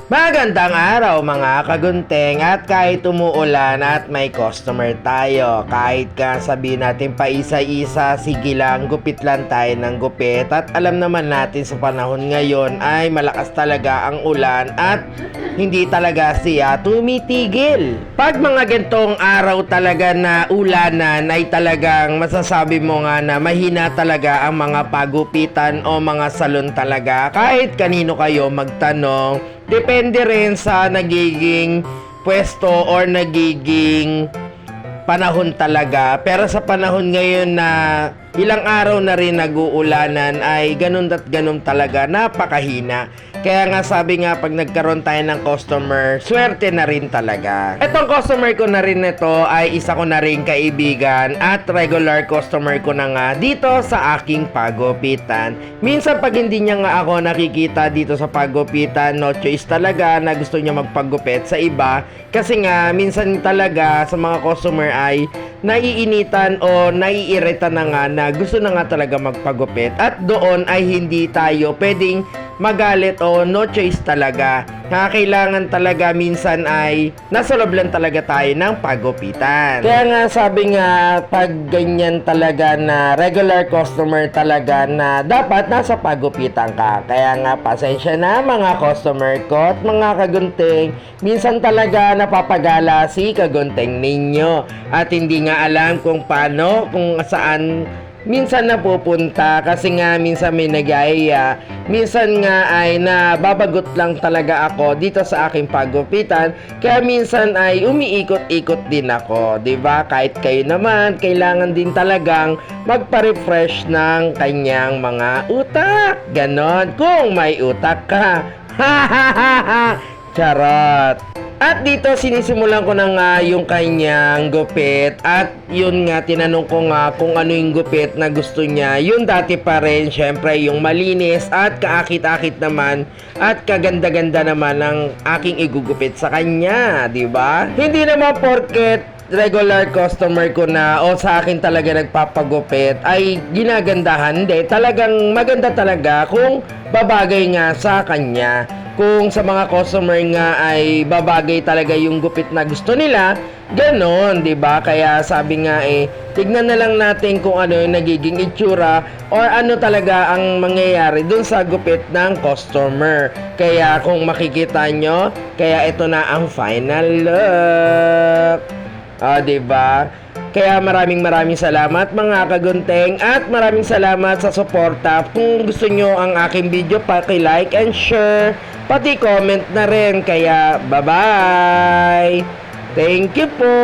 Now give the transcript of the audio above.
Magandang araw mga kagunteng, at kahit umuulan at may customer tayo, kahit ka sabihin natin pa isa-isa, sige lang, gupit lang tayo ng gupit. At alam naman natin sa panahon ngayon ay malakas talaga ang ulan at hindi talaga siya tumitigil. Pag mga gantong araw talaga na ulanan ay talagang masasabi mo nga na mahina talaga ang mga pagupitan o mga salon talaga. Kahit kanino kayo magtanong, depende rin sa nagiging pwesto or nagiging panahon talaga. Pero sa panahon ngayon na ilang araw na rin nag-uulanan ay ganun at ganun talaga, napakahina. Kaya nga sabi nga, pag nagkaroon tayo ng customer, swerte na rin talaga. Etong customer ko na rin nito ay isa ko na rin kaibigan at regular customer ko na nga dito sa aking pagupitan. Minsan pag hindi niya nga ako nakikita dito sa pagupitan, no choice talaga na gusto niya magpagupit sa iba. Kasi nga, minsan talaga sa mga customer ay naiinitan o naiirita na nga na gusto na nga talaga magpagupit. At doon ay hindi tayo pwedeng magalit o no choice talaga. Kailangan talaga minsan ay nasa loob lang talaga tayo ng pagupitan. Kaya nga sabi nga, pag ganyan talaga na regular customer talaga na dapat nasa pagupitan ka. Kaya nga pasensya na mga customer ko at mga kagunting, minsan talaga napapagala si kagunting ninyo at hindi nga alam kung paano, kung saan minsan napupunta kasi nga minsan may nag-aaya, minsan nga ay nababagot lang talaga ako dito sa aking pagupitan, kaya minsan ay umiikot-ikot din ako, 'di ba? Kahit kayo naman, kailangan din talagang magpa-refresh ng kanyang mga utak. Ganon, kung may utak ka. Charot. At dito sinisimulan ko na nga yung kanyang gupit. At yun nga, tinanong ko nga kung ano yung gupit na gusto niya. Yun dati pa rin, syempre yung malinis at kaakit-akit naman at kaganda-ganda naman ng aking igugupit sa kanya, di ba? Hindi naman porket regular customer ko na o sa akin talaga nagpapagupit ay ginagandahan. Hindi, talagang maganda talaga kung babagay nga sa kanya. Kung sa mga customer nga ay babagay talaga yung gupit na gusto nila, ganon, 'di ba? Kaya sabi nga tignan na lang natin kung ano yung nagiging itsura or ano talaga ang mangyayari dun sa gupit ng customer. Kaya kung makikita nyo, kaya ito na ang final look. 'Di ba? Kaya maraming salamat mga kagunteng at maraming salamat sa suporta. Kung gusto nyo ang aking video, paki-like and share, pati comment na rin. Kaya bye-bye! Thank you po!